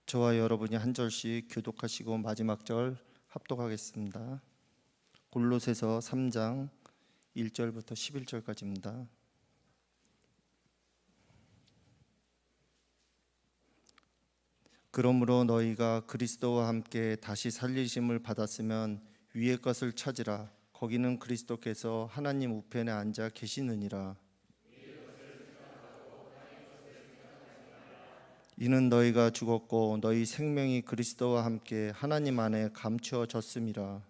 저와 여러분이 한 절씩 교독하시고 마지막 절 합독하겠습니다. 골로새서 3장 1절부터 11절까지입니다. 그러므로 너희가 그리스도와 함께 다시 살리심을 받았으면 위의 것을 찾으라. 거기는 그리스도께서 하나님 우편에 앉아 계시느니라. 이는 너희가 죽었고 너희 생명이 그리스도와 함께 하나님 안에 감추어졌음이라.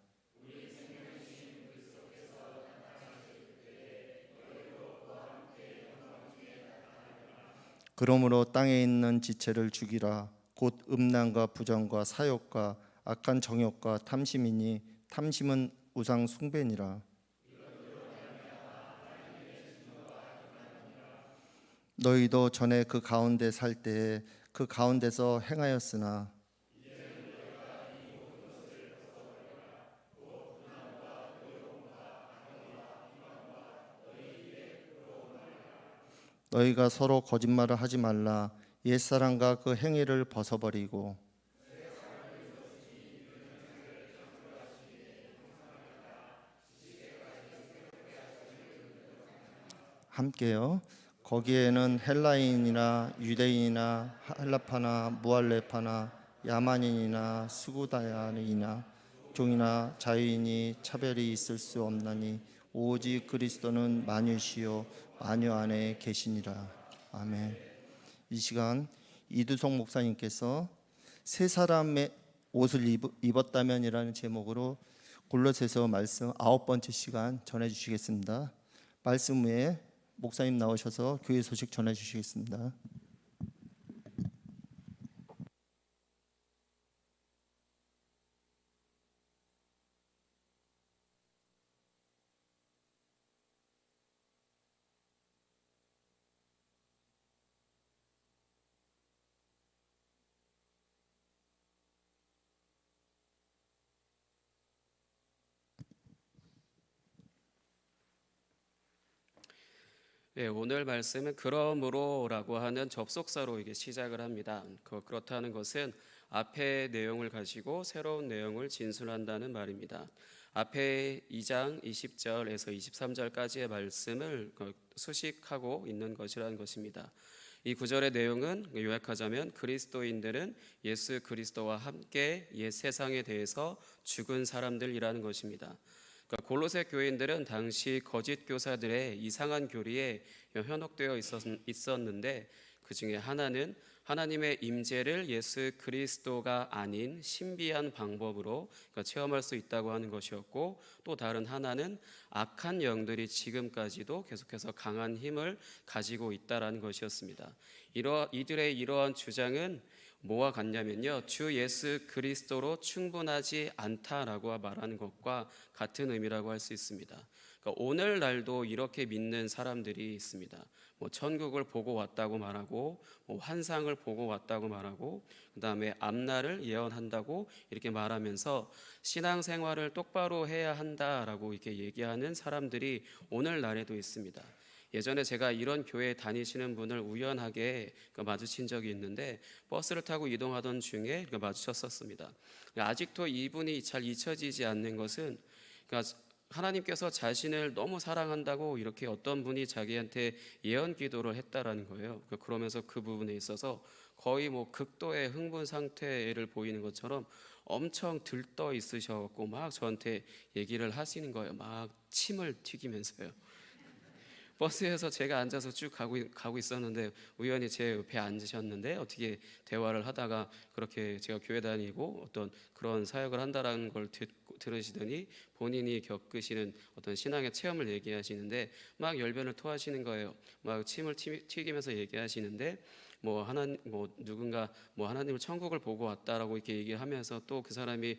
그러므로 땅에 있는 지체를 죽이라. 곧 음란과 부정과 사욕과 악한 정욕과 탐심이니 탐심은 우상 숭배니라. 너희도 전에 그 가운데 살 때에 그 가운데서 행하였으나 너희가 서로 거짓말을 하지 말라. 옛사람과 그 행위를 벗어버리고 함께요. 거기에는 헬라인이나 유대인이나 헬라파나 무할레파나 야만인이나 수구다야이나 종이나 자유인이 차별이 있을 수 없나니 오직 그리스도는 만유시요 만유 안에 계시니라. 아멘. 이 시간 이두성 목사님께서 세 사람의 옷을 입었다면이라는 제목으로 골로새서 말씀 9번째 시간 전해 주시겠습니다. 말씀 후에 목사님 나오셔서 교회 소식 전해 주시겠습니다. 네, 오늘 말씀은 그러므로라고 하는 접속사로 이게 시작을 합니다. 그렇다는 것은 앞의 내용을 가지고 새로운 내용을 진술한다는 말입니다. 앞에 2장 20절에서 23절까지의 말씀을 수식하고 있는 것이라는 것입니다. 이 구절의 내용은 요약하자면 그리스도인들은 예수 그리스도와 함께 옛 세상에 대해서 죽은 사람들이라는 것입니다. 골로새 교인들은 당시 거짓 교사들의 이상한 교리에 현혹되어 있었는데 그 중에 하나는 하나님의 임재를 예수 그리스도가 아닌 신비한 방법으로 체험할 수 있다고 하는 것이었고, 또 다른 하나는 악한 영들이 지금까지도 계속해서 강한 힘을 가지고 있다라는 것이었습니다. 이들의 이러한 주장은 뭐와 같냐면요, 주 예수 그리스도로 충분하지 않다라고 말하는 것과 같은 의미라고 할 수 있습니다. 그러니까 오늘날도 이렇게 믿는 사람들이 있습니다. 천국을 보고 왔다고 말하고, 환상을 보고 왔다고 말하고, 그 다음에 앞날을 예언한다고 이렇게 말하면서 신앙생활을 똑바로 해야 한다라고 이렇게 얘기하는 사람들이 오늘날에도 있습니다. 예전에 제가 이런 교회에 다니시는 분을 우연하게 마주친 적이 있는데, 버스를 타고 이동하던 중에 마주쳤었습니다. 아직도 이분이 잘 잊혀지지 않는 것은, 하나님께서 자신을 너무 사랑한다고 이렇게 어떤 분이 자기한테 예언 기도를 했다라는 거예요. 그러면서 그 부분에 있어서 거의 극도의 흥분 상태를 보이는 것처럼 엄청 들떠 있으셔갖고 막 저한테 얘기를 하시는 거예요. 막 침을 튀기면서요. 버스에서 제가 앉아서 쭉 가고 있었는데 우연히 제 옆에 앉으셨는데, 어떻게 대화를 하다가 그렇게 제가 교회 다니고 어떤 그런 사역을 한다라는 걸 들으시더니 본인이 겪으시는 어떤 신앙의 체험을 얘기하시는데 막 열변을 토하시는 거예요. 막 침을 튀기면서 얘기하시는데 누군가 하나님을 천국을 보고 왔다라고 이렇게 얘기하면서 또 그 사람이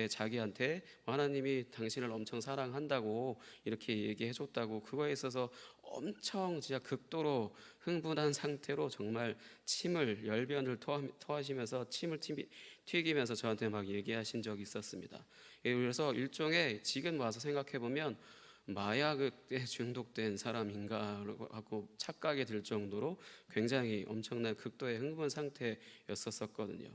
자기한테 하나님이 당신을 엄청 사랑한다고 이렇게 얘기해 줬다고, 그거에 있어서 엄청 진짜 극도로 흥분한 상태로 정말 열변을 토하시면서 침을 튀기면서 저한테 막 얘기하신 적이 있었습니다. 그래서 일종의 지금 와서 생각해 보면 마약에 중독된 사람인가 하고 착각이 들 정도로 굉장히 엄청난 극도의 흥분 상태였었거든요.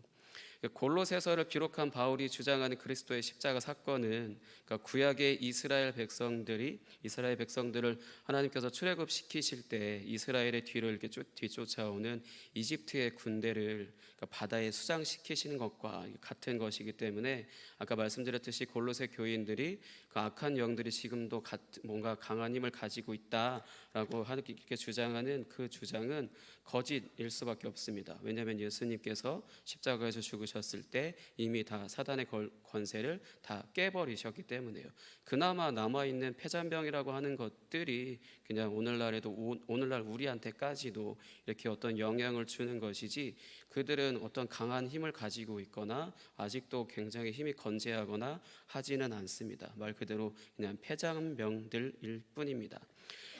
골로새서를 기록한 바울이 주장하는 그리스도의 십자가 사건은, 그러니까 구약의 이스라엘 백성들을 하나님께서 출애굽시키실 때 이스라엘의 뒤를 이렇게 뒤쫓아오는 이집트의 군대를, 그러니까 바다에 수장시키시는 것과 같은 것이기 때문에, 아까 말씀드렸듯이 골로새 교인들이 그 악한 영들이 지금도 뭔가 강한 힘을 가지고 있다라고 이렇게 주장하는 그 주장은 거짓일 수밖에 없습니다. 왜냐하면 예수님께서 십자가에서 죽으셨을 때 이미 다 사단의 권세를 다 깨버리셨기 때문에요. 그나마 남아있는 폐잔병이라고 하는 것들이 그냥 오늘날 우리한테까지도 이렇게 어떤 영향을 주는 것이지, 그들은 어떤 강한 힘을 가지고 있거나 아직도 굉장히 힘이 건재하거나 하지는 않습니다. 말 그대로 그냥 폐잔병들일 뿐입니다.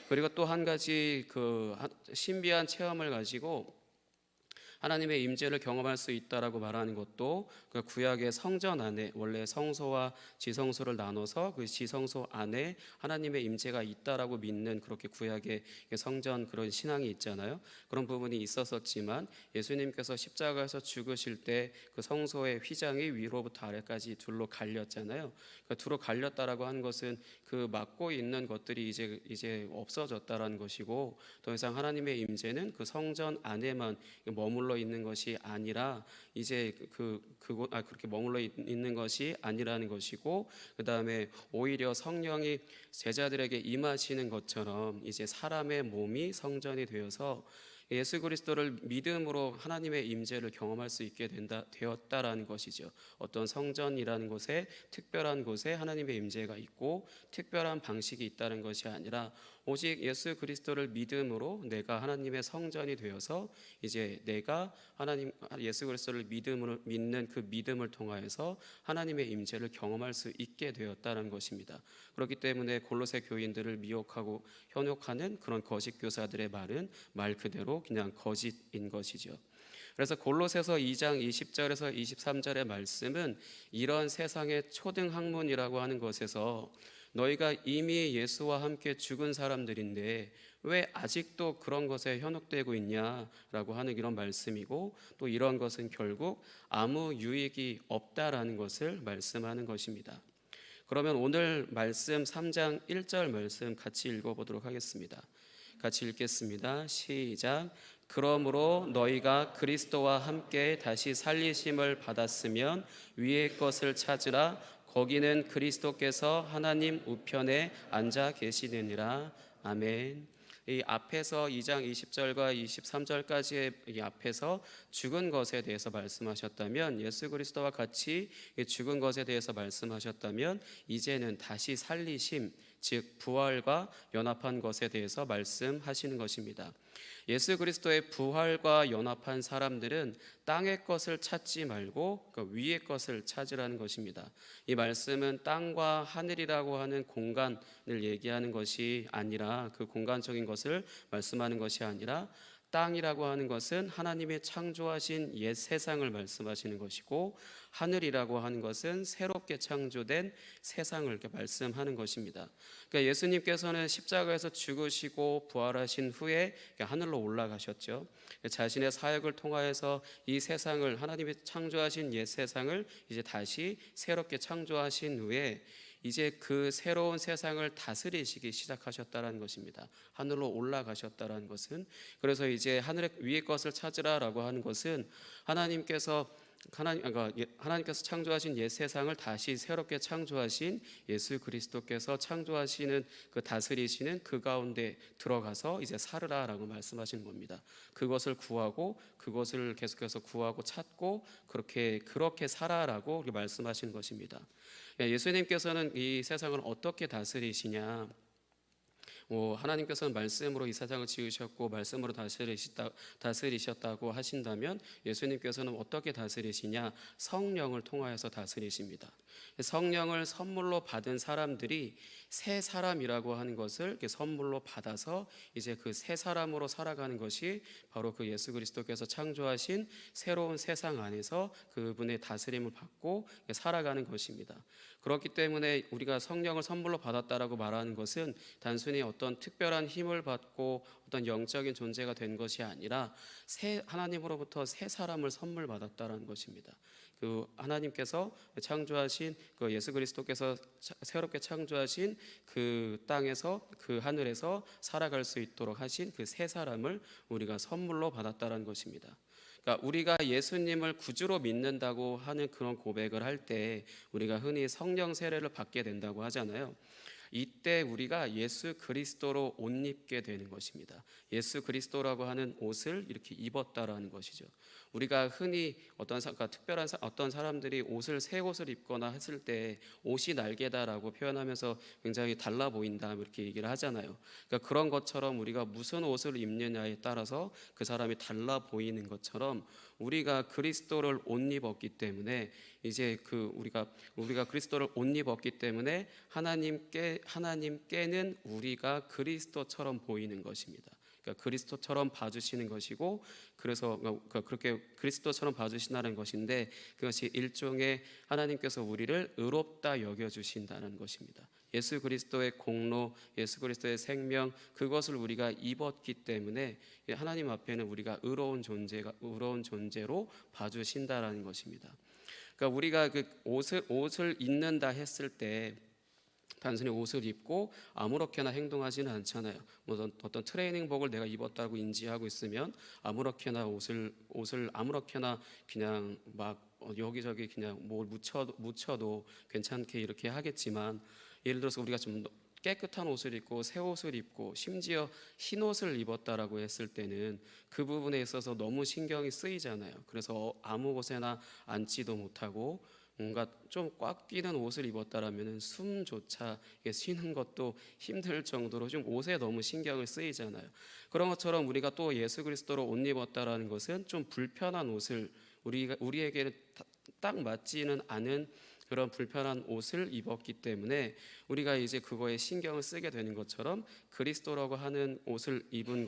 그리고 또 한 가지 그 신비한 체험을 가지고 하나님의 임재를 경험할 수 있다라고 말하는 것도, 그 구약의 성전 안에 원래 성소와 지성소를 나눠서 그 지성소 안에 하나님의 임재가 있다라고 믿는, 그렇게 구약의 성전 그런 신앙이 있잖아요. 그런 부분이 있었지만 예수님께서 십자가에서 죽으실 때 그 성소의 휘장이 위로부터 아래까지 둘로 갈렸잖아요. 그 둘로 갈렸다라고 하는 것은 그 막고 있는 것들이 이제 없어졌다라는 것이고, 더 이상 하나님의 임재는 그 성전 안에만 머물러 있는 것이 아니라 이제 그렇게 머물러 있는 것이 아니라는 것이고, 그 다음에 오히려 성령이 제자들에게 임하시는 것처럼 이제 사람의 몸이 성전이 되어서 예수 그리스도를 믿음으로 하나님의 임재를 경험할 수 있게 되었다라는 것이죠. 어떤 성전이라는 곳에, 특별한 곳에 하나님의 임재가 있고 특별한 방식이 있다는 것이 아니라, 오직 예수 그리스도를 믿음으로 내가 하나님의 성전이 되어서 이제 내가 예수 그리스도를 믿는 그 믿음을 통하여서 하나님의 임재를 경험할 수 있게 되었다는 것입니다. 그렇기 때문에 골로새 교인들을 미혹하고 현혹하는 그런 거짓 교사들의 말은 말 그대로 그냥 거짓인 것이죠. 그래서 골로새서 2장 20절에서 23절의 말씀은 이런 세상의 초등 학문이라고 하는 것에서 너희가 이미 예수와 함께 죽은 사람들인데 왜 아직도 그런 것에 현혹되고 있냐라고 하는 이런 말씀이고, 또 이런 것은 결국 아무 유익이 없다라는 것을 말씀하는 것입니다. 그러면 오늘 말씀 3장 1절 말씀 같이 읽어보도록 하겠습니다. 같이 읽겠습니다. 시작. 그러므로 너희가 그리스도와 함께 다시 살리심을 받았으면 위의 것을 찾으라. 거기는 그리스도께서 하나님 우편에 앉아 계시느니라. 아멘. 이 앞에서 2장 20절과 23절까지의 이 앞에서 죽은 것에 대해서 말씀하셨다면, 예수 그리스도와 같이 죽은 것에 대해서 말씀하셨다면, 이제는 다시 살리심, 즉 부활과 연합한 것에 대해서 말씀하시는 것입니다. 예수 그리스도의 부활과 연합한 사람들은 땅의 것을 찾지 말고 그 위의 것을 찾으라는 것입니다. 이 말씀은 땅과 하늘이라고 하는 공간을 얘기하는 것이 아니라, 그 공간적인 것을 말씀하는 것이 아니라, 땅이라고 하는 것은 하나님의 창조하신 옛 세상을 말씀하시는 것이고, 하늘이라고 하는 것은 새롭게 창조된 세상을 이렇게 말씀하는 것입니다. 그러니까 예수님께서는 십자가에서 죽으시고 부활하신 후에 하늘로 올라가셨죠. 자신의 사역을 통하여서 이 세상을, 하나님이 창조하신 옛 세상을 이제 다시 새롭게 창조하신 후에 이제 그 새로운 세상을 다스리시기 시작하셨다는 것입니다. 하늘로 올라가셨다는 것은, 그래서 이제 하늘의 위의 것을 찾으라라고 하는 것은 하나님께서 창조하신 옛 세상을 다시 새롭게 창조하신 예수 그리스도께서 창조하시는 그 다스리시는 그 가운데 들어가서 이제 살으라라고 말씀하시는 겁니다. 그것을 구하고 그것을 계속해서 구하고 찾고 그렇게 살아라고 말씀하시는 것입니다. 예수님께서는 이 세상을 어떻게 다스리시냐? 하나님께서는 말씀으로 이 세상을 지으셨고 말씀으로 다스리셨다고 하신다면, 예수님께서는 어떻게 다스리시냐? 성령을 통하여서 다스리십니다. 성령을 선물로 받은 사람들이 새 사람이라고 하는 것을 이렇게 선물로 받아서 이제 그 새 사람으로 살아가는 것이 바로 그 예수 그리스도께서 창조하신 새로운 세상 안에서 그분의 다스림을 받고 살아가는 것입니다. 그렇기 때문에 우리가 성령을 선물로 받았다라고 말하는 것은 단순히 어떤 특별한 힘을 받고 어떤 영적인 존재가 된 것이 아니라 하나님으로부터 새 사람을 선물 받았다라는 것입니다. 그 하나님께서 창조하신 그 예수 그리스도께서 새롭게 창조하신 그 땅에서 그 하늘에서 살아갈 수 있도록 하신 그 새 사람을 우리가 선물로 받았다라는 것입니다. 그러니까 우리가 예수님을 구주로 믿는다고 하는 그런 고백을 할 때 우리가 흔히 성령 세례를 받게 된다고 하잖아요. 이때 우리가 예수 그리스도로 옷 입게 되는 것입니다. 예수 그리스도라고 하는 옷을 이렇게 입었다라는 것이죠. 우리가 흔히 그러니까 특별한 어떤 사람들이 새 옷을 입거나 했을 때 옷이 날개다라고 표현하면서 굉장히 달라 보인다 이렇게 얘기를 하잖아요. 그러니까 그런 것처럼 우리가 무슨 옷을 입느냐에 따라서 그 사람이 달라 보이는 것처럼 우리가 그리스도를 옷 입었기 때문에 이제 우리가 그리스도를 옷 입었기 때문에 하나님께는 우리가 그리스도처럼 보이는 것입니다. 그러니까 그리스도처럼 봐주시는 것이고, 그래서 그렇게 그리스도처럼 봐주신다는 것인데, 그것이 일종의 하나님께서 우리를 의롭다 여겨주신다는 것입니다. 예수 그리스도의 공로, 예수 그리스도의 생명, 그것을 우리가 입었기 때문에 하나님 앞에는 우리가 의로운 존재로 봐주신다라는 것입니다. 그러니까 우리가 그 옷을 입는다 했을 때 단순히 옷을 입고 아무렇게나 행동하지는 않잖아요. 어떤 트레이닝복을 내가 입었다고 인지하고 있으면 아무렇게나 옷을 아무렇게나 그냥 막 여기저기 그냥 뭘 묻혀도 괜찮게 이렇게 하겠지만, 예를 들어서 우리가 좀 깨끗한 옷을 입고 새 옷을 입고 심지어 흰 옷을 입었다라고 했을 때는 그 부분에 있어서 너무 신경이 쓰이잖아요. 그래서 아무 곳에나 앉지도 못하고 뭔가 좀 꽉 끼는 옷을 입었다라면 숨조차 쉬는 것도 힘들 정도로 좀 옷에 너무 신경을 쓰이잖아요. 그런 것처럼 우리가 또 예수 그리스도로 옷 입었다라는 것은 좀 불편한 옷을 우리에게는 딱 맞지는 않은 그런 불편한 옷을 입었기 때문에 우리가 이제 그거에 신경을 쓰게 되는 것처럼 그리스도라고 하는 옷을 입은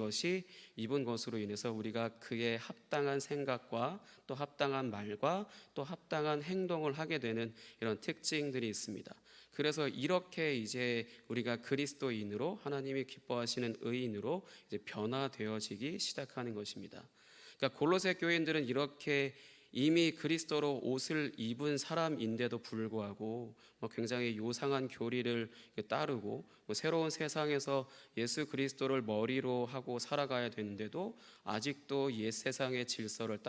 것으로 인해서 우리가 그에 합당한 생각과 또 합당한 말과 또 합당한 행동을 하게 되는 이런 특징들이 있습니다. 그래서 이렇게 이제 우리가 그리스도인으로 하나님이 기뻐하시는 의인으로 이제 변화되어지기 시작하는 것입니다. 그러니까 골로새 교인들은 이렇게 이미 그리스도로 옷을 입은 사람인데도 불구하고 굉장히 요상한 교리를 따르고 새로운 세상에서 예수 그리스도를 머리로 하고 살아가야 되는데도 아직도 옛 세상의 질서를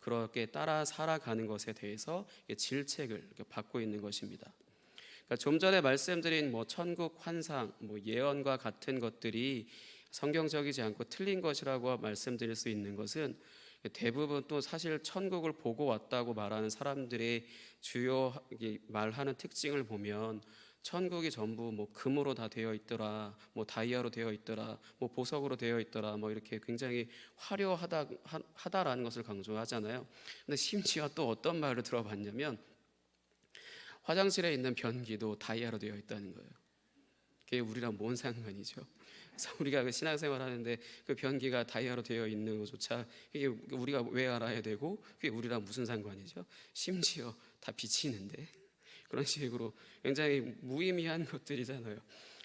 그렇게 따라 살아가는 것에 대해서 질책을 받고 있는 것입니다. 그러니까 좀 전에 말씀드린 천국 환상, 예언과 같은 것들이 성경적이지 않고 틀린 것이라고 말씀드릴 수 있는 것은, 대부분 또 사실 천국을 보고 왔다고 말하는 사람들의 주요 말하는 특징을 보면 천국이 전부 금으로 다 되어 있더라, 다이아로 되어 있더라, 보석으로 되어 있더라, 이렇게 굉장히 화려하다라는 것을 강조하잖아요. 근데 심지어 또 어떤 말을 들어봤냐면 화장실에 있는 변기도 다이아로 되어 있다는 거예요. 그게 우리랑 뭔 상관이죠? 그래서 우리가 신앙생활 하는데 그 변기가 다이아로 되어 있는 것조차 이게 우리가 왜 알아야 되고 그게 우리랑 무슨 상관이죠? 심지어 다 비치는데, 그런 식으로 굉장히 무의미한 것들이잖아요.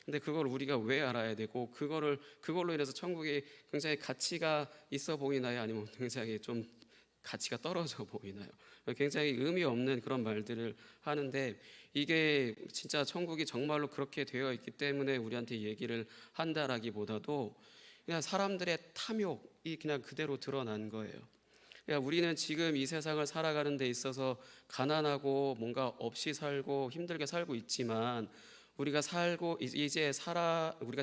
근데 그걸 우리가 왜 알아야 되고 그걸로 인해서 천국이 굉장히 가치가 있어 보이나요? 아니면 굉장히 좀 가치가 떨어져 보이나요? 굉장히 의미 없는 그런 말들을 하는데, 이게 진짜 천국이 정말로 그렇게 되어 있기 때문에 우리한테 얘기를 한다라기보다도 그냥 사람들의 탐욕이 그냥 그대로 드러난 거예요. 그러니까 우리는 지금 이 세상을 살아가는 데 있어서 가난하고 뭔가 없이 살고 힘들게 살고 있지만, 우리가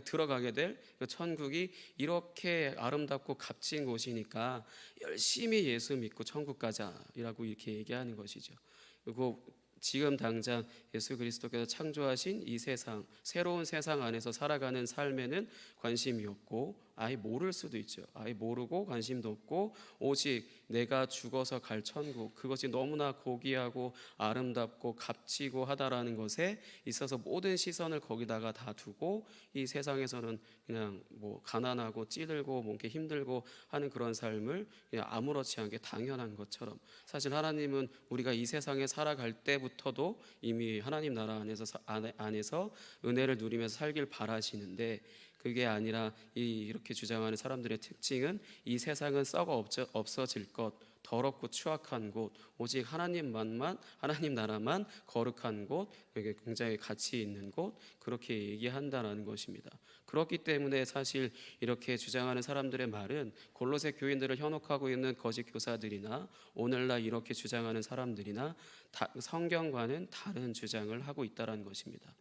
들어가게 될 그 천국이 이렇게 아름답고 값진 곳이니까 열심히 예수 믿고 천국 가자라고 이렇게 얘기하는 것이죠. 그리고 지금 당장 예수 그리스도께서 창조하신 이 세상, 새로운 세상 안에서 살아가는 삶에는 관심이 없고 아예 모를 수도 있죠. 아예 모르고 관심도 없고 오직 내가 죽어서 갈 천국, 그것이 너무나 고귀하고 아름답고 값지고 하다라는 것에 있어서 모든 시선을 거기다가 다 두고 이 세상에서는 그냥 뭐 가난하고 찌들고 뭔게 힘들고 하는 그런 삶을 그냥 아무렇지 않게 당연한 것처럼, 사실 하나님은 우리가 이 세상에 살아갈 때부터도 이미 하나님 나라 안에서 은혜를 누리면서 살길 바라시는데, 그게 아니라 이렇게 주장하는 사람들의 특징은 이 세상은 썩어 없어질 것, 더럽고 추악한 곳, 오직 하나님 나라만 거룩한 곳, 이게 굉장히 가치 있는 곳, 그렇게 얘기한다라는 것입니다. 그렇기 때문에 사실 이렇게 주장하는 사람들의 말은 골로새 교인들을 현혹하고 있는 거짓 교사들이나 오늘날 이렇게 주장하는 사람들이나 성경과는 다른 주장을 하고 있다는 것입니다.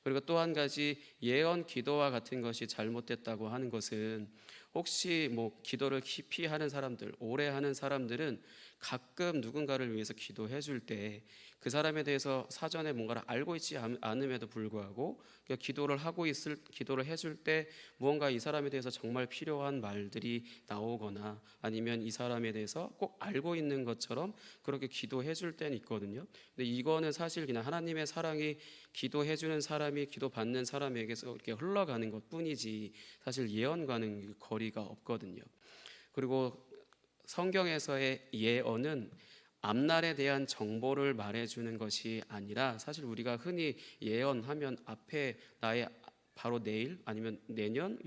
그리고 또 한 가지, 예언 기도와 같은 것이 잘못됐다고 하는 것은, 혹시 뭐 기도를 깊이 하는 사람들, 오래 하는 사람들은 가끔 누군가를 위해서 기도해 줄 때 그 사람에 대해서 사전에 뭔가를 알고 있지 않음에도 불구하고 기도를 해줄 때 무언가 이 사람에 대해서 정말 필요한 말들이 나오거나 아니면 이 사람에 대해서 꼭 알고 있는 것처럼 그렇게 기도해 줄 때는 있거든요. 근데 이거는 사실 그냥 하나님의 사랑이 기도해 주는 사람이 기도받는 사람에게서 이렇게 흘러가는 것뿐이지 사실 예언과는 거리가 없거든요. 그리고 성경에서의 예언은 앞날에 대한 정보를 말해주는 것이 아니라, 사실 우리가 흔히 예언하면 앞에 나의 바로 내일 아니면 내년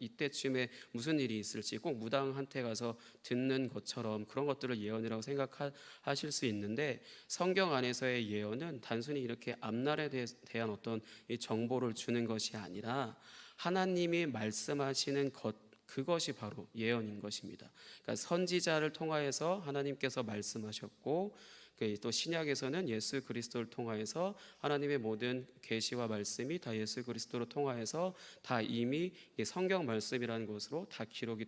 이때쯤에 무슨 일이 있을지 꼭 무당한테 가서 듣는 것처럼 그런 것들을 예언이라고 생각하실 수 있는데, 성경 안에서의 예언은 단순히 이렇게 앞날에 대한 어떤 이 정보를 주는 것이 아니라 하나님이 말씀하시는 그것이 바로 예언인 것입니다. 그러니까 선지자를 통하여서 하나님께서 말씀하셨고, 또 신약에서는 예수 그리스도를 통하여서 하나님의 모든 계시와 말씀이 다 예수 그리스도로 통하여서 다 이미 성경 말씀이라는 것으로 다 기록이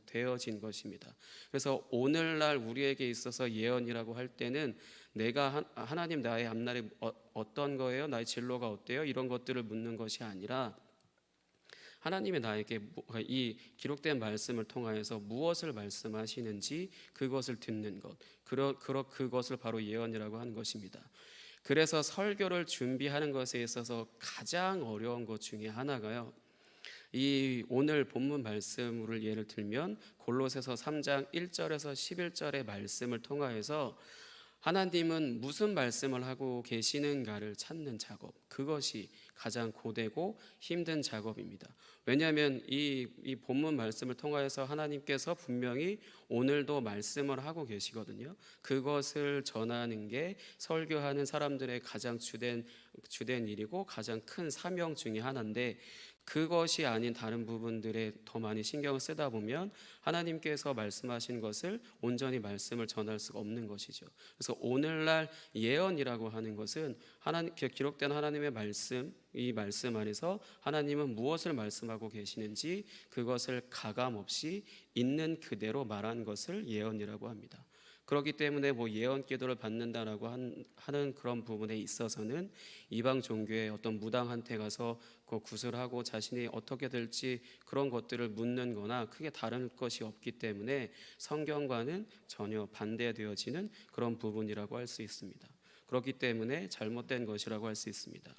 되어진 것입니다. 그래서 오늘날 우리에게 있어서 예언이라고 할 때는 내가 하나님 나의 앞날이 어떤 거예요? 나의 진로가 어때요? 이런 것들을 묻는 것이 아니라 하나님의 나에게 이 기록된 말씀을 통하여서 무엇을 말씀하시는지 그것을 듣는 것, 그것을 바로 예언이라고 하는 것입니다. 그래서 설교를 준비하는 것에 있어서 가장 어려운 것 중에 하나가요, 이 오늘 본문 말씀을 예를 들면 골로새서 3장 1절에서 11절의 말씀을 통하여서 하나님은 무슨 말씀을 하고 계시는가를 찾는 작업, 그것이 가장 고되고 힘든 작업입니다. 왜냐하면 이 본문 말씀을 통하여서 하나님께서 분명히 오늘도 말씀을 하고 계시거든요. 그것을 전하는 게 설교하는 사람들의 가장 주된 일이고 가장 큰 사명 중에 하나인데, 그것이 아닌 다른 부분들에 더 많이 신경을 쓰다 보면 하나님께서 말씀하신 것을 온전히 말씀을 전할 수가 없는 것이죠. 그래서 오늘날 예언이라고 하는 것은 기록된 하나님의 말씀, 이 말씀 안에서 하나님은 무엇을 말씀하고 계시는지 그것을 가감 없이 있는 그대로 말한 것을 예언이라고 합니다. 그렇기 때문에 뭐 예언 기도를 받는다라고 하는 그런 부분에 있어서는 이방 종교의 어떤 무당한테 가서 구술하고 자신이 어떻게 될지 그런 것들을 묻는 거나 크게 다른 것이 없기 때문에 성경과는 전혀 반대되어지는 그런 부분이라고 할 수 있습니다. 그렇기 때문에 잘못된 것이라고 할 수 있습니다.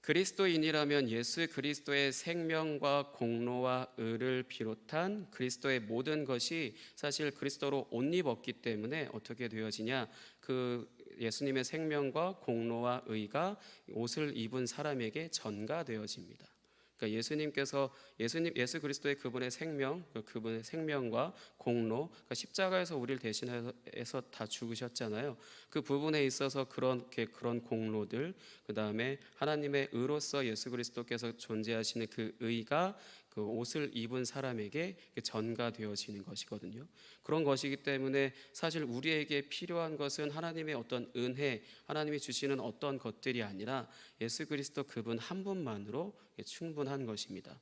그리스도인이라면 예수 그리스도의 생명과 공로와 의를 비롯한 그리스도의 모든 것이 사실 그리스도로 옷 입었기 때문에 어떻게 되어지냐, 그 예수님의 생명과 공로와 의가 옷을 입은 사람에게 전가되어집니다. 그러니까 예수 그리스도의 그분의 생명과 공로, 그러니까 십자가에서 우리를 대신해서 다 죽으셨잖아요. 그 부분에 있어서 그런 공로들, 그 다음에 하나님의 의로서 예수 그리스도께서 존재하시는 그 의가 그 옷을 입은 사람에게 전가되어지는 것이거든요. 그런 것이기 때문에 사실 우리에게 필요한 것은 하나님의 어떤 은혜, 하나님이 주시는 어떤 것들이 아니라 예수 그리스도 그분 한 분만으로 충분한 것입니다.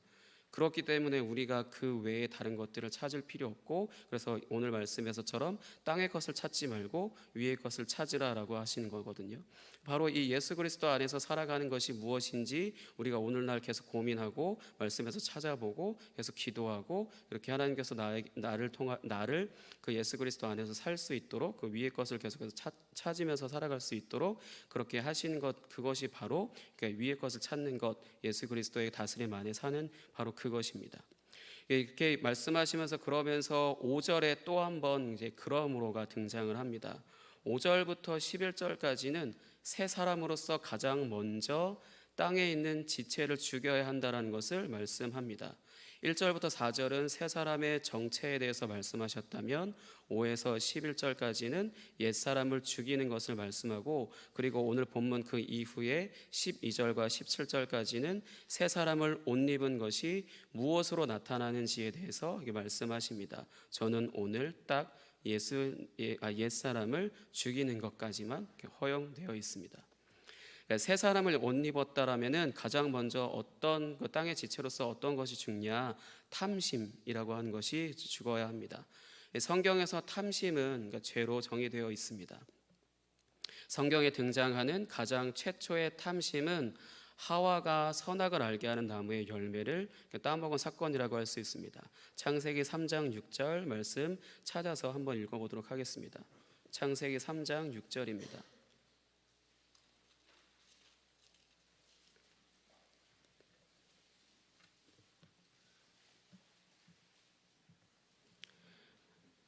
그렇기 때문에 우리가 그 외에 다른 것들을 찾을 필요 없고, 그래서 오늘 말씀에서처럼 땅의 것을 찾지 말고 위의 것을 찾으라라고 하시는 거거든요. 바로 이 예수 그리스도 안에서 살아가는 것이 무엇인지 우리가 오늘날 계속 고민하고 말씀에서 찾아보고 계속 기도하고, 이렇게 하나님께서 나를 그 예수 그리스도 안에서 살 수 있도록, 그 위의 것을 계속해서 찾으면서 살아갈 수 있도록 그렇게 하시는 것, 그것이 바로 그러니까 위의 것을 찾는 것, 예수 그리스도의 다스림 안에 사는 바로 그것입니다. 이렇게 말씀하시면서 그러면서 5절에 또 한 번 이제 그러므로가 등장을 합니다. 5절부터 11절까지는 새 사람으로서 가장 먼저 땅에 있는 지체를 죽여야 한다는 것을 말씀합니다. 1절부터 4절은 새 사람의 정체에 대해서 말씀하셨다면 5에서 11절까지는 옛사람을 죽이는 것을 말씀하고, 그리고 오늘 본문 그 이후에 12절과 17절까지는 새 사람을 옷 입은 것이 무엇으로 나타나는지에 대해서 말씀하십니다. 저는 오늘 딱 옛사람을 죽이는 것까지만 허용되어 있습니다. 새 사람을 옷 입었다라면은 가장 먼저 어떤 그 땅의 지체로서 어떤 것이 죽냐, 탐심이라고 하는 것이 죽어야 합니다. 성경에서 탐심은 그러니까 죄로 정의되어 있습니다. 성경에 등장하는 가장 최초의 탐심은 하와가 선악을 알게 하는 나무의 열매를 따먹은 사건이라고 할 수 있습니다. 창세기 3장 6절 말씀 찾아서 한번 읽어보도록 하겠습니다. 창세기 3장 6절입니다.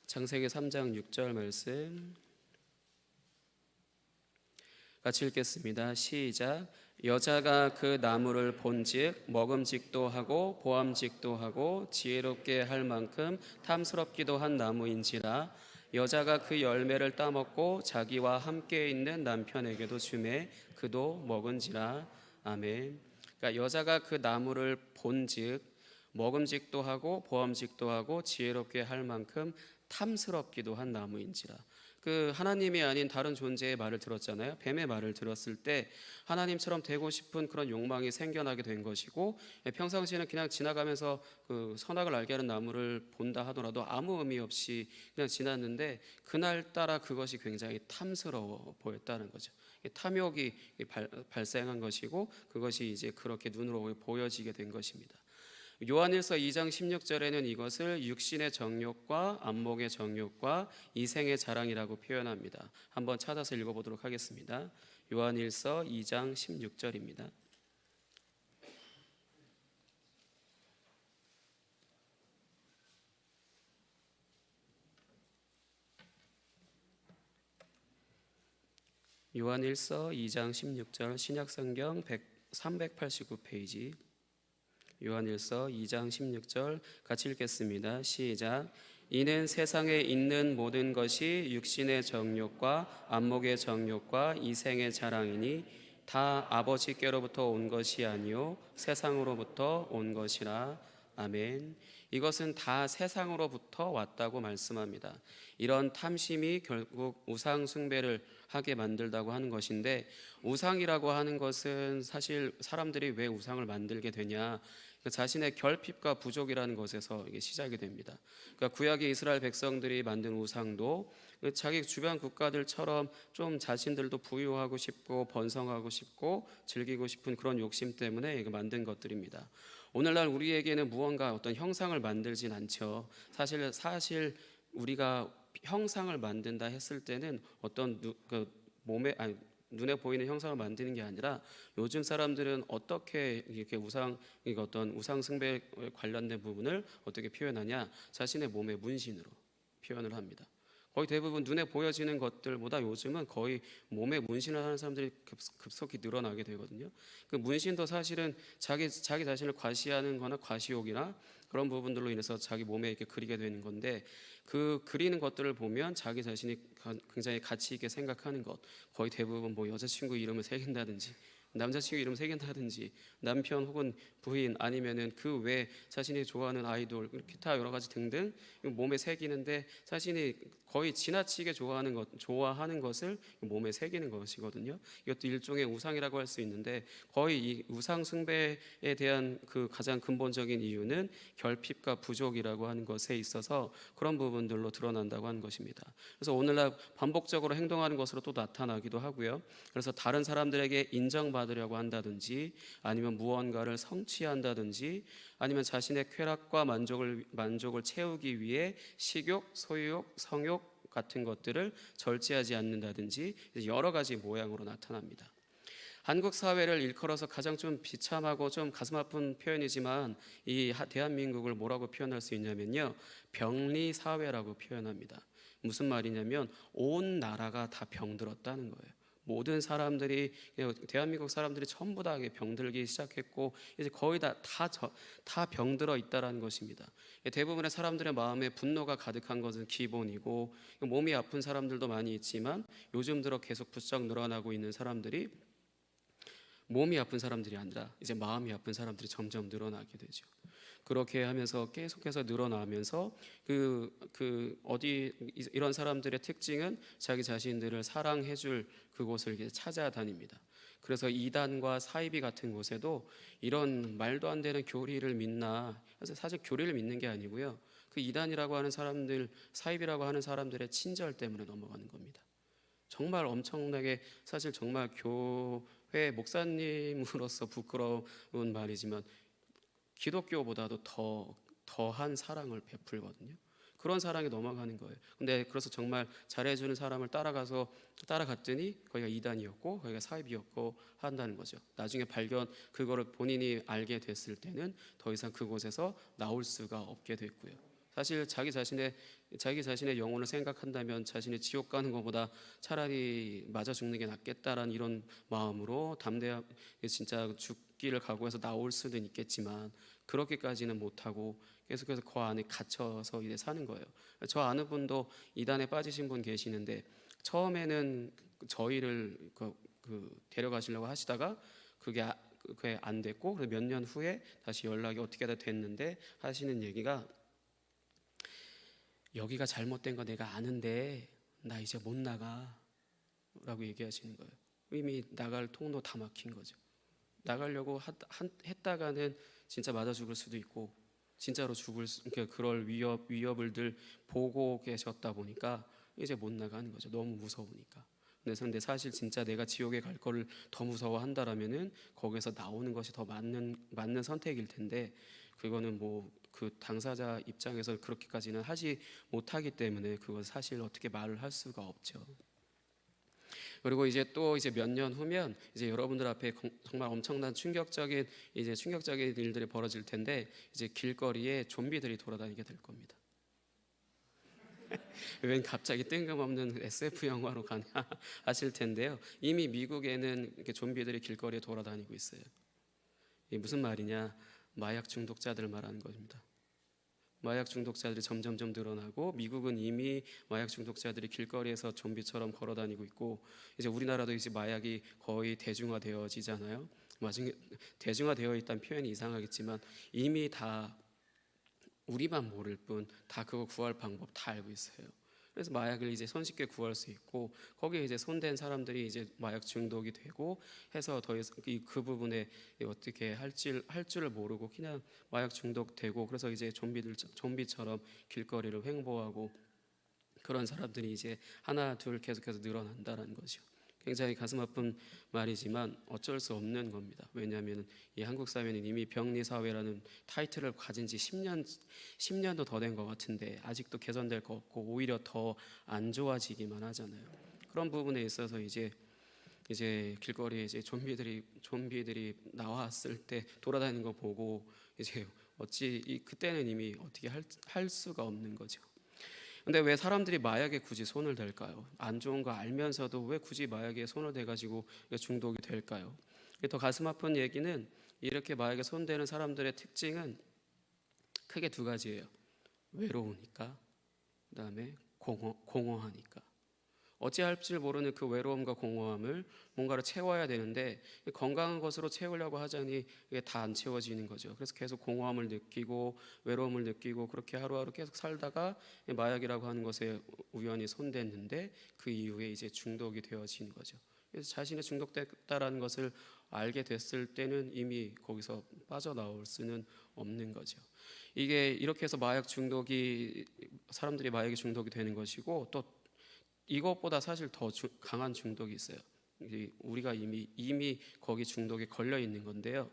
창세기 3장 6절 말씀 같이 읽겠습니다. 시작. 여자가 그 나무를 본즉 먹음직도 하고 보암직도 하고 지혜롭게 할 만큼 탐스럽기도 한 나무인지라. 여자가 그 열매를 따먹고 자기와 함께 있는 남편에게도 주매 그도 먹은지라. 아멘. 그러니까 여자가 그 나무를 본즉 먹음직도 하고 보암직도 하고 지혜롭게 할 만큼 탐스럽기도 한 나무인지라. 그 하나님이 아닌 다른 존재의 말을 들었잖아요. 뱀의 말을 들었을 때 하나님처럼 되고 싶은 그런 욕망이 생겨나게 된 것이고, 평상시에는 그냥 지나가면서 그 선악을 알게 하는 나무를 본다 하더라도 아무 의미 없이 그냥 지났는데, 그날따라 그것이 굉장히 탐스러워 보였다는 거죠. 탐욕이 발생한 것이고, 그것이 이제 그렇게 눈으로 보여지게 된 것입니다. 요한일서 2장 16절에는 이것을 육신의 정욕과 안목의 정욕과 이생의 자랑이라고 표현합니다. 한번 찾아서 읽어보도록 하겠습니다. 요한일서 2장 16절입니다. 요한일서 2장 16절 신약성경 389페이지 요한일서 2장 16절 같이 읽겠습니다. 시작. 이는 세상에 있는 모든 것이 육신의 정욕과 안목의 정욕과 이생의 자랑이니 다 아버지께로부터 온 것이 아니요 세상으로부터 온 것이라. 아멘. 이것은 다 세상으로부터 왔다고 말씀합니다. 이런 탐심이 결국 우상 숭배를 하게 만들다고 하는 것인데, 우상이라고 하는 것은 사실 사람들이 왜 우상을 만들게 되냐, 자신의 결핍과 부족이라는 것에서 이게 시작이 됩니다. 그러니까 구약의 이스라엘 백성들이 만든 우상도 자기 주변 국가들처럼 좀 자신들도 부유하고 싶고 번성하고 싶고 즐기고 싶은 그런 욕심 때문에 만든 것들입니다. 오늘날 우리에게는 무언가 어떤 형상을 만들진 않죠. 사실 우리가 형상을 만든다 했을 때는 어떤 눈에 보이는 형상을 만드는 게 아니라, 요즘 사람들은 어떻게 이렇게 어떤 우상 숭배 관련된 부분을 어떻게 표현하냐, 자신의 몸의 문신으로 표현을 합니다. 거의 대부분 눈에 보여지는 것들보다 요즘은 거의 몸에 문신을 하는 사람들이 급속히 늘어나게 되거든요. 그 문신도 사실은 자기 자신을 과시하는 거나 과시욕이나 그런 부분들로 인해서 자기 몸에 이렇게 그리게 되는 건데, 그 그리는 것들을 보면 자기 자신이 굉장히 가치 있게 생각하는 것, 거의 대부분 뭐 여자친구 이름을 새긴다든지 남자친구 이름 새긴다든지 남편 혹은 부인 아니면은 그 외 자신이 좋아하는 아이돌 기타 여러 가지 등등 몸에 새기는데 자신이 거의 지나치게 좋아하는 것을 몸에 새기는 것이거든요. 이것도 일종의 우상이라고 할 수 있는데 거의 이 우상 숭배에 대한 그 가장 근본적인 이유는 결핍과 부족이라고 하는 것에 있어서 그런 부분들로 드러난다고 하는 것입니다. 그래서 오늘날 반복적으로 행동하는 것으로 또 나타나기도 하고요. 그래서 다른 사람들에게 인정받으려고 한다든지 아니면 무언가를 성취한다든지 아니면 자신의 쾌락과 만족을 채우기 위해 식욕, 소유욕, 성욕 같은 것들을 절제하지 않는다든지 여러 가지 모양으로 나타납니다. 한국 사회를 일컬어서 가장 좀 비참하고 좀 가슴 아픈 표현이지만 이 대한민국을 뭐라고 표현할 수 있냐면요, 병리 사회라고 표현합니다. 무슨 말이냐면 온 나라가 다 병들었다는 거예요. 모든 사람들이, 대한민국 사람들이 전부 다 병들기 시작했고 이제 거의 다 병들어 있다라는 것입니다. 대부분의 사람들의 마음에 분노가 가득한 것은 기본이고, 몸이 아픈 사람들도 많이 있지만 요즘 들어 계속 부쩍 늘어나고 있는 사람들이 몸이 아픈 사람들이 아니라 이제 마음이 아픈 사람들이 점점 늘어나게 되죠. 그렇게 하면서 계속해서 늘어나면서 이런 사람들의 특징은 자기 자신들을 사랑해줄 그곳을 이제 찾아다닙니다. 그래서 이단과 사이비 같은 곳에도 이런 말도 안 되는 교리를 믿나, 사실 교리를 믿는 게 아니고요, 그 이단이라고 하는 사람들, 사이비라고 하는 사람들의 친절 때문에 넘어가는 겁니다. 정말 엄청나게, 사실 정말 교회 목사님으로서 부끄러운 말이지만 기독교보다도 더한 사랑을 베풀거든요. 그런 사랑에 넘어가는 거예요. 근데 그래서 정말 잘해주는 사람을 따라갔더니 거기가 이단이었고 거기가 사입이었고 한다는 거죠. 나중에 그거를 본인이 알게 됐을 때는 더 이상 그곳에서 나올 수가 없게 됐고요. 사실 자기 자신의 영혼을 생각한다면 자신이 지옥 가는 것보다 차라리 맞아 죽는 게 낫겠다라는 이런 마음으로 진짜 죽기를 각오해서 나올 수도 있겠지만 그렇게까지는 못하고 계속해서 그 안에 갇혀서 이제 사는 거예요. 저 아는 분도 이단에 빠지신 분 계시는데 처음에는 저희를 데려가시려고 하시다가 그게 안 됐고 몇 년 후에 다시 연락이 어떻게 됐는데 하시는 얘기가, 여기가 잘못된 거 내가 아는데 나 이제 못 나가 라고 얘기하시는 거예요. 이미 나갈 통로 다 막힌 거죠. 나가려고 했다가는 진짜 맞아 죽을 수도 있고 진짜로 그럴 위협을 늘 보고 계셨다 보니까 이제 못 나가는 거죠. 너무 무서우니까. 근데 사실 진짜 내가 지옥에 갈 거를 더 무서워한다라면은 거기서 나오는 것이 더 맞는 선택일 텐데 그거는 뭐 그 당사자 입장에서 그렇게까지는 하지 못하기 때문에 그걸 사실 어떻게 말을 할 수가 없죠. 그리고 이제 몇 년 후면 이제 여러분들 앞에 정말 엄청난 충격적인 일들이 벌어질 텐데 이제 길거리에 좀비들이 돌아다니게 될 겁니다. 웬 갑자기 뜬금없는 SF 영화로 가냐 하실 텐데요. 이미 미국에는 이렇게 좀비들이 길거리에 돌아다니고 있어요. 이게 무슨 말이냐? 마약 중독자들 말하는 겁니다. 마약 중독자들이 점점점 늘어나고 미국은 이미 마약 중독자들이 길거리에서 좀비처럼 걸어다니고 있고 이제 우리나라도 이제 마약이 거의 대중화되어지잖아요. 대중화되어 있다는 표현이 이상하겠지만 이미 다 우리만 모를 뿐 다 그거 구할 방법 다 알고 있어요. 그래서 마약을 이제 손쉽게 구할 수 있고 거기에 이제 손댄 사람들이 이제 마약 중독이 되고 해서 더 이상 그 부분에 어떻게 할 줄을 모르고 그냥 마약 중독되고 그래서 이제 좀비처럼 길거리를 횡보하고 그런 사람들이 이제 하나 둘 계속해서 늘어난다는 거죠. 굉장히 가슴 아픈 말이지만 어쩔 수 없는 겁니다. 왜냐하면 이 한국 사회는 이미 병리 사회라는 타이틀을 가진 지 10년도 더 된 것 같은데 아직도 개선될 거 없고 오히려 더 안 좋아지기만 하잖아요. 그런 부분에 있어서 이제 길거리에 이제 좀비들이 나왔을 때 돌아다니는 거 보고 이제 그때는 이미 어떻게 할 수가 없는 거죠. 근데 왜 사람들이 마약에 굳이 손을 댈까요? 안 좋은 거 알면서도 왜 굳이 마약에 손을 대가지고 중독이 될까요? 더 가슴 아픈 얘기는 이렇게 마약에 손대는 사람들의 특징은 크게 두 가지예요. 외로우니까, 그다음에 공허하니까. 어찌할지 모르는 그 외로움과 공허함을 뭔가를 채워야 되는데 건강한 것으로 채우려고 하자니 이게 다 안 채워지는 거죠. 그래서 계속 공허함을 느끼고 외로움을 느끼고 그렇게 하루하루 계속 살다가 마약이라고 하는 것에 우연히 손댔는데 그 이후에 이제 중독이 되어지는 거죠. 그래서 자신이 중독됐다라는 것을 알게 됐을 때는 이미 거기서 빠져나올 수는 없는 거죠. 이게 이렇게 해서 사람들이 마약에 중독이 되는 것이고, 또 이것보다 사실 더 강한 중독이 있어요. 우리가 이미 거기 중독에 걸려 있는 건데요.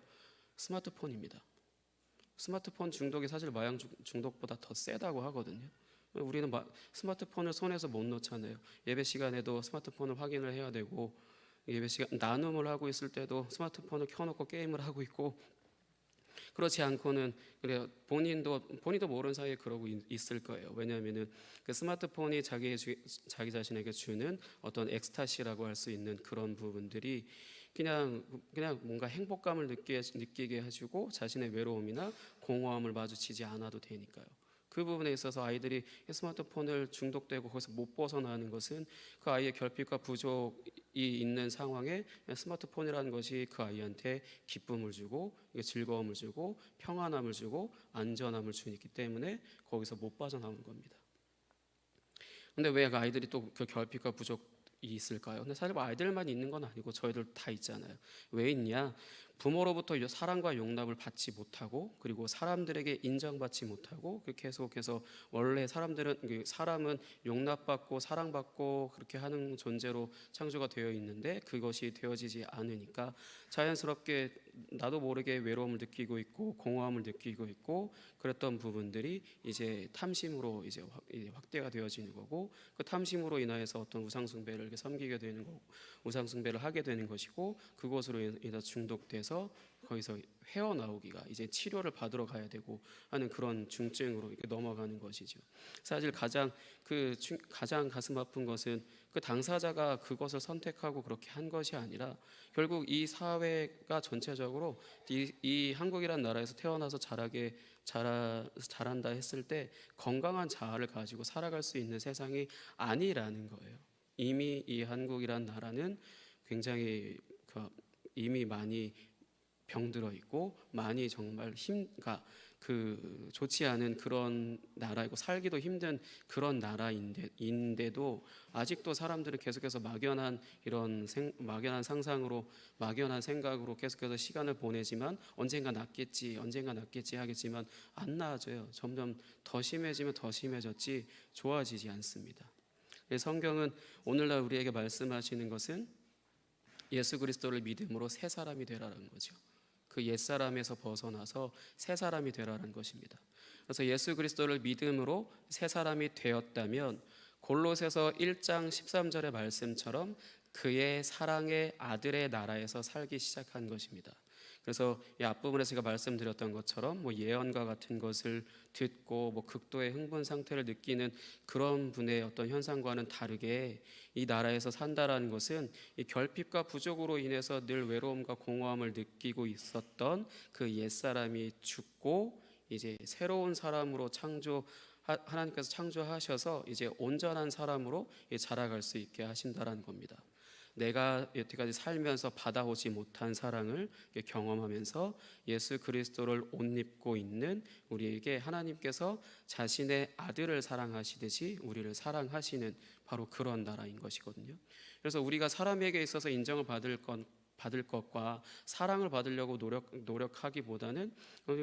스마트폰입니다. 스마트폰 중독이 사실 마약 중독보다 더 세다고 하거든요. 우리는 스마트폰을 손에서 못 놓잖아요. 예배 시간에도 스마트폰을 확인을 해야 되고, 예배 시간 나눔을 하고 있을 때도 스마트폰을 켜놓고 게임을 하고 있고, 그렇지 않고는 그래요. 본인도 모르는 사이에 그러고 있을 거예요. 왜냐하면은 그 스마트폰이 자기 자신에게 주는 어떤 엑스타시라고 할 수 있는 그런 부분들이 그냥 뭔가 행복감을 느끼게 해주고 자신의 외로움이나 공허함을 마주치지 않아도 되니까요. 그 부분에 있어서 아이들이 스마트폰을 중독되고 거기서 못 벗어나는 것은 그 아이의 결핍과 부족이 있는 상황에 스마트폰이라는 것이 그 아이한테 기쁨을 주고 즐거움을 주고 평안함을 주고 안전함을 주기 때문에 거기서 못 빠져나오는 겁니다. 근데 왜 그 아이들이 또 그 결핍과 부족이 있을까요? 근데 사실 아이들만 있는 건 아니고 저희들 다 있잖아요. 왜 있냐? 부모로부터 사랑과 용납을 받지 못하고, 그리고 사람들에게 인정받지 못하고, 계속해서 원래 사람은 용납받고 사랑받고 그렇게 하는 존재로 창조가 되어 있는데 그것이 되어지지 않으니까 자연스럽게 나도 모르게 외로움을 느끼고 있고 공허함을 느끼고 있고, 그랬던 부분들이 이제 탐심으로 이제 확대가 되어지는 거고, 그 탐심으로 인하여서 어떤 우상숭배를 이렇게 섬기게 되는 거고, 우상숭배를 하게 되는 것이고, 그것으로 인해서 중독돼서 거기서 헤어나오기가 이제 치료를 받으러 가야 되고 하는 그런 중증으로 이렇게 넘어가는 것이죠. 사실 가장 가슴 아픈 것은 그 당사자가 그것을 선택하고 그렇게 한 것이 아니라 결국 이 사회가 전체적으로 이 한국이라는 나라에서 태어나서 자란다 했을 때 건강한 자아를 가지고 살아갈 수 있는 세상이 아니라는 거예요. 이미 이 한국이라는 나라는 굉장히 이미 많이 병들어 있고 많이 정말 좋지 않은 그런 나라이고 살기도 힘든 그런 나라인데도 아직도 사람들은 계속해서 막연한 상상으로 막연한 생각으로 계속해서 시간을 보내지만 언젠가 낫겠지 하겠지만 안 나아져요. 점점 더 심해지면 더 심해졌지 좋아지지 않습니다. 성경은 오늘날 우리에게 말씀하시는 것은 예수 그리스도를 믿음으로 새 사람이 되라는 거죠. 그 옛사람에서 벗어나서 새 사람이 되라는 것입니다. 그래서 예수 그리스도를 믿음으로 새 사람이 되었다면 골로새서 1장 13절의 말씀처럼 그의 사랑의 아들의 나라에서 살기 시작한 것입니다. 그래서 이 앞부분에 제가 말씀드렸던 것처럼 예언과 같은 것을 듣고 극도의 흥분 상태를 느끼는 그런 분의 어떤 현상과는 다르게 이 나라에서 산다라는 것은 이 결핍과 부족으로 인해서 늘 외로움과 공허함을 느끼고 있었던 그 옛사람이 죽고 이제 새로운 사람으로 하나님께서 창조하셔서 이제 온전한 사람으로 자라갈 수 있게 하신다라는 겁니다. 내가 여태까지 살면서 받아오지 못한 사랑을 경험하면서 예수 그리스도를 옷 입고 있는 우리에게 하나님께서 자신의 아들을 사랑하시듯이 우리를 사랑하시는 바로 그런 나라인 것이거든요. 그래서 우리가 사람에게 있어서 인정을 받을 것과 사랑을 받으려고 노력하기보다는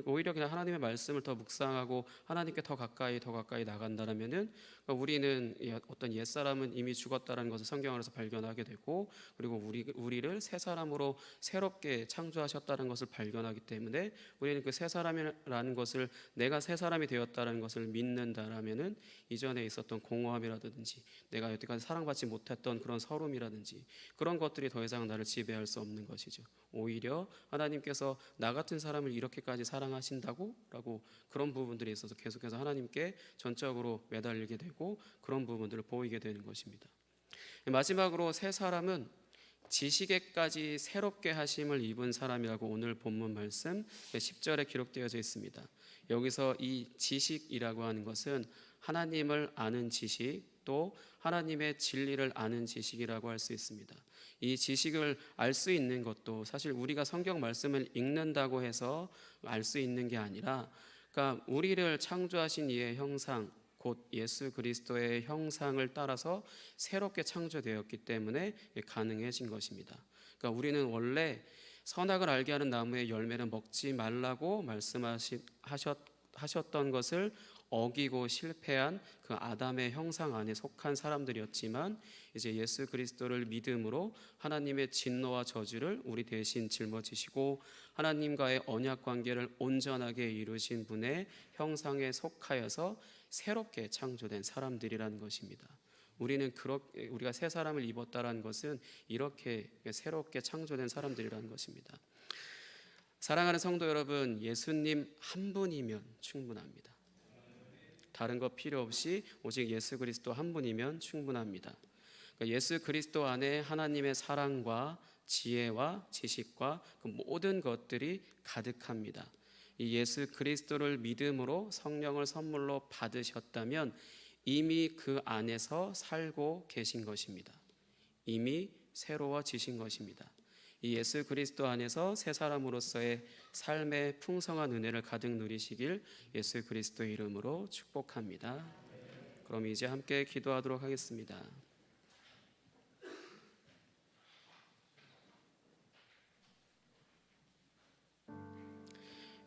오히려 그냥 하나님의 말씀을 더 묵상하고 하나님께 더 가까이 나간다면은 우리는 어떤 옛사람은 이미 죽었다는 것을 성경에서 발견하게 되고, 그리고 우리를 새 사람으로 새롭게 창조하셨다는 것을 발견하기 때문에 우리는 그 새 사람이라는 것을, 내가 새 사람이 되었다는 것을 믿는다라면은 이전에 있었던 공허함이라든지 내가 여태까지 사랑받지 못했던 그런 서름이라든지 그런 것들이 더 이상 나를 지배할 수 없는 것이죠. 오히려 하나님께서 나 같은 사람을 이렇게까지 사랑하신다고? 라고 그런 부분들에 있어서 계속해서 하나님께 전적으로 매달리게 되고 그런 부분들을 보이게 되는 것입니다. 마지막으로 새 사람은 지식에까지 새롭게 하심을 입은 사람이라고 오늘 본문 말씀 10절에 기록되어져 있습니다. 여기서 이 지식이라고 하는 것은 하나님을 아는 지식, 지식도 하나님의 진리를 아는 지식이라고 할 수 있습니다. 이 지식을 알 수 있는 것도 사실 우리가 성경 말씀을 읽는다고 해서 알 수 있는 게 아니라, 그러니까 우리를 창조하신 이의 형상, 곧 예수 그리스도의 형상을 따라서 새롭게 창조되었기 때문에 가능해진 것입니다. 그러니까 우리는 원래 선악을 알게 하는 나무의 열매는 먹지 말라고 말씀하셨던 것을 어기고 실패한 그 아담의 형상 안에 속한 사람들이었지만, 이제 예수 그리스도를 믿음으로 하나님의 진노와 저주를 우리 대신 짊어지시고 하나님과의 언약 관계를 온전하게 이루신 분의 형상에 속하여서 새롭게 창조된 사람들이라는 것입니다. 우리가 새 사람을 입었다라는 것은 이렇게 새롭게 창조된 사람들이라는 것입니다. 사랑하는 성도 여러분, 예수님 한 분이면 충분합니다. 다른 것 필요 없이 오직 예수 그리스도 한 분이면 충분합니다. 그러니까 예수 그리스도 안에 하나님의 사랑과 지혜와 지식과 그 모든 것들이 가득합니다. 이 예수 그리스도를 믿음으로 성령을 선물로 받으셨다면 이미 그 안에서 살고 계신 것입니다. 이미 새로워지신 것입니다. 이 예수 그리스도 안에서 새 사람으로서의 삶의 풍성한 은혜를 가득 누리시길 예수 그리스도의 이름으로 축복합니다. 그럼 이제 함께 기도하도록 하겠습니다.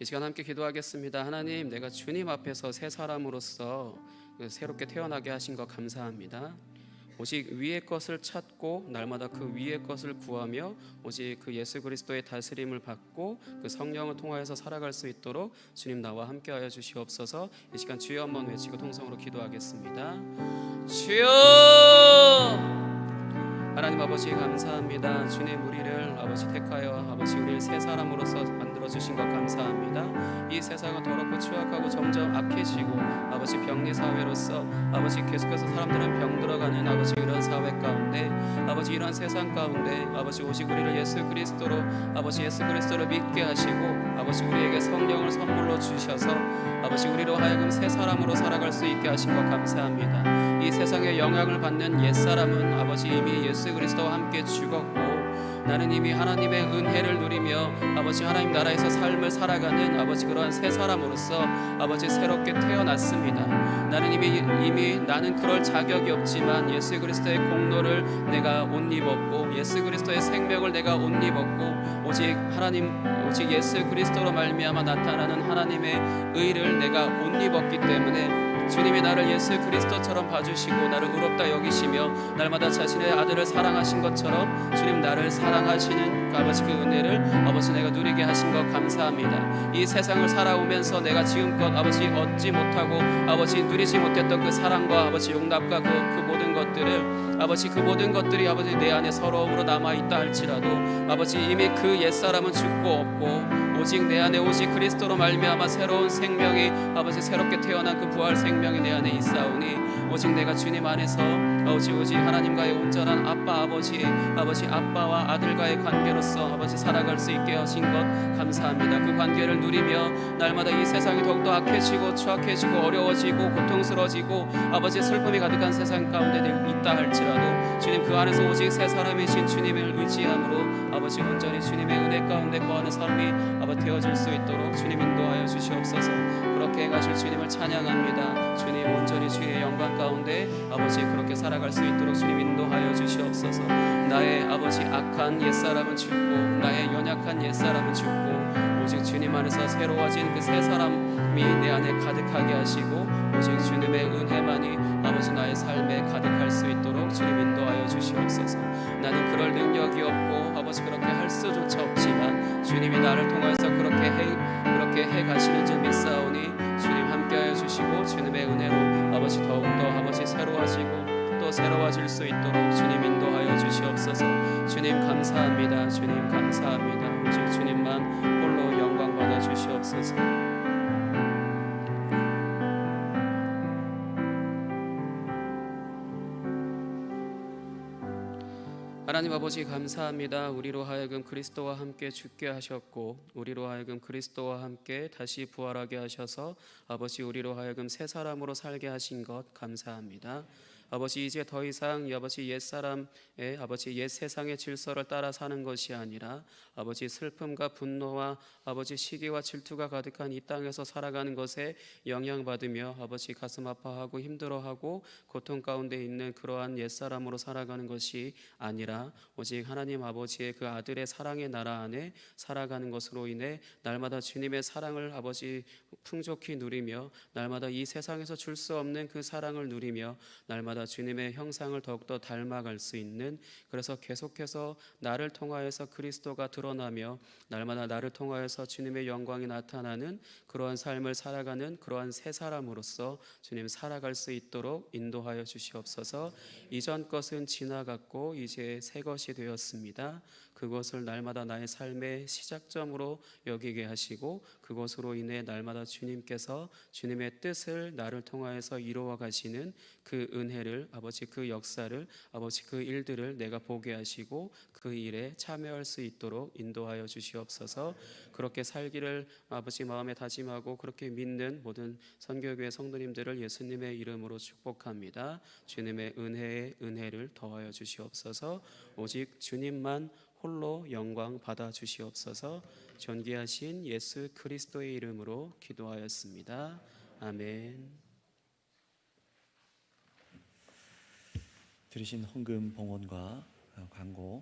이 시간 함께 기도하겠습니다. 하나님, 내가 주님 앞에서 새 사람으로서 새롭게 태어나게 하신 것 감사합니다. 오직 위의 것을 찾고 날마다 그 위의 것을 구하며 오직 그 예수 그리스도의 다스림을 받고 그 성령을 통하여서 살아갈 수 있도록 주님 나와 함께하여 주시옵소서. 이 시간 주여 한번 외치고 통성으로 기도하겠습니다. 주여! 하나님 아버지 감사합니다. 주님 우리를 아버지 택하여 아버지 우리를 새 사람으로서 만들어주신 것 감사합니다. 이 세상은 더럽고 추악하고 점점 악해지고 아버지 병리 사회로서 아버지 계속해서 사람들은 병들어가는 아버지 이런 사회 가운데 아버지 이런 세상 가운데 아버지 오직 우리를 예수 그리스도로 아버지 예수 그리스도를 믿게 하시고 아버지 우리에게 성령을 선물로 주셔서 아버지 우리로 하여금 새 사람으로 살아갈 수 있게 하신 것 감사합니다. 이 세상에 영향을 받는 옛사람은 아버지 이미 예수 그리스도와 함께 죽었고 나는 이미 하나님의 은혜를 누리며 아버지 하나님 나라에서 삶을 살아가는 아버지 그러한 새 사람으로서 아버지 새롭게 태어났습니다. 나는 이미 나는 그럴 자격이 없지만 예수 그리스도의 공로를 내가 옷 입었고 예수 그리스도의 생명을 내가 옷 입었고 오직 예수 그리스도로 말미암아 나타나는 하나님의 의를 내가 옷 입었기 때문에 주님이 나를 예수 그리스도처럼 봐주시고 나를 의롭다 여기시며 날마다 자신의 아들을 사랑하신 것처럼 주님 나를 사랑하시는 아버지 그 은혜를 아버지 내가 누리게 하신 것 감사합니다. 이 세상을 살아오면서 내가 지금껏 아버지 얻지 못하고 아버지 누리지 못했던 그 사랑과 아버지 용납과 그 모든 것들을 아버지 그 모든 것들이 아버지 내 안에 서러움으로 남아있다 할지라도 아버지 이미 그 옛사람은 죽고 없고 오직 내 안에 오직 그리스도로 말미암아 새로운 생명이 아버지 새롭게 태어난 그 부활 생명이 내 안에 있사오니 오직 내가 주님 안에서 오직 하나님과의 온전한 아버지 아빠와 아들과의 관계로서 아버지 살아갈 수 있게 하신 것 감사합니다. 그 관계를 누리며 날마다 이 세상이 더욱더 악해지고 추악해지고 어려워지고 고통스러워지고 아버지 슬픔이 가득한 세상 가운데 있다 할지라도 주님 그 안에서 오직 새 사람이신 주님을 의지함으로 아버지 온전히 주님의 은혜 가운데 거하는 삶이 되어질 수 있도록 주님 인도하여 주시옵소서. 그렇게 행하실 주님을 찬양합니다. 주님 온전히 주의 영광 가운데 아버지 그렇게 살아갈 수 있도록 주님 인도하여 주시옵소서. 나의 아버지 악한 옛사람은 죽고 나의 연약한 옛사람은 죽고 오직 주님 안에서 새로워진 그 새 사람이 내 안에 가득하게 하시고 오직 주님의 은혜만이 아버지 나의 삶에 가득할 수 있도록 주님 인도하여 주시옵소서. 나는 그럴 능력이 없고 아버지 그렇게 할 수조차 없지만 주님이 나를 통해서 그렇게 해 가시는 줄 믿사오니 주님 함께하여 주시고 주님의 은혜로 아버지 더욱더 아버지 새로워지고 또 새로워질 수 있도록 주님 인도하여 주시옵소서. 주님 감사합니다. 주님 감사합니다. 오직 주님만 홀로 영광 받아 주시옵소서. 하나님 아버지 감사합니다. 우리로 하여금 그리스도와 함께 죽게 하셨고 우리로 하여금 그리스도와 함께 다시 부활하게 하셔서 아버지 우리로 하여금 새 사람으로 살게 하신 것 감사합니다. 아버지 이제 더 이상 이 아버지 옛사람의 아버지 옛 세상의 질서를 따라 사는 것이 아니라 아버지 슬픔과 분노와 아버지 시기와 질투가 가득한 이 땅에서 살아가는 것에 영향받으며 아버지 가슴 아파하고 힘들어하고 고통 가운데 있는 그러한 옛사람으로 살아가는 것이 아니라 오직 하나님 아버지의 그 아들의 사랑의 나라 안에 살아가는 것으로 인해 날마다 주님의 사랑을 아버지 풍족히 누리며 날마다 이 세상에서 줄 수 없는 그 사랑을 누리며 날마다 주님의 형상을 더욱더 닮아갈 수 있는, 그래서 계속해서 나를 통하여서 그리스도가 드러나며 날마다 나를 통하여서 주님의 영광이 나타나는 그러한 삶을 살아가는 그러한 새 사람으로서 주님 살아갈 수 있도록 인도하여 주시옵소서. 이전 것은 지나갔고 이제 새 것이 되었습니다. 그것을 날마다 나의 삶의 시작점으로 여기게 하시고 그것으로 인해 날마다 주님께서 주님의 뜻을 나를 통하여서 이루어 가시는 그 은혜를 아버지, 그 역사를 아버지, 그 일들을 내가 보게 하시고 그 일에 참여할 수 있도록 인도하여 주시옵소서. 그렇게 살기를 아버지 마음에 다짐하고 그렇게 믿는 모든 선교교회 성도님들을 예수님의 이름으로 축복합니다. 주님의 은혜에 은혜를 더하여 주시옵소서. 오직 주님만 홀로 영광 받아 주시옵소서. 존귀하신 예수 그리스도의 이름으로 기도하였습니다. 아멘. 들으신 헌금 봉헌과 광고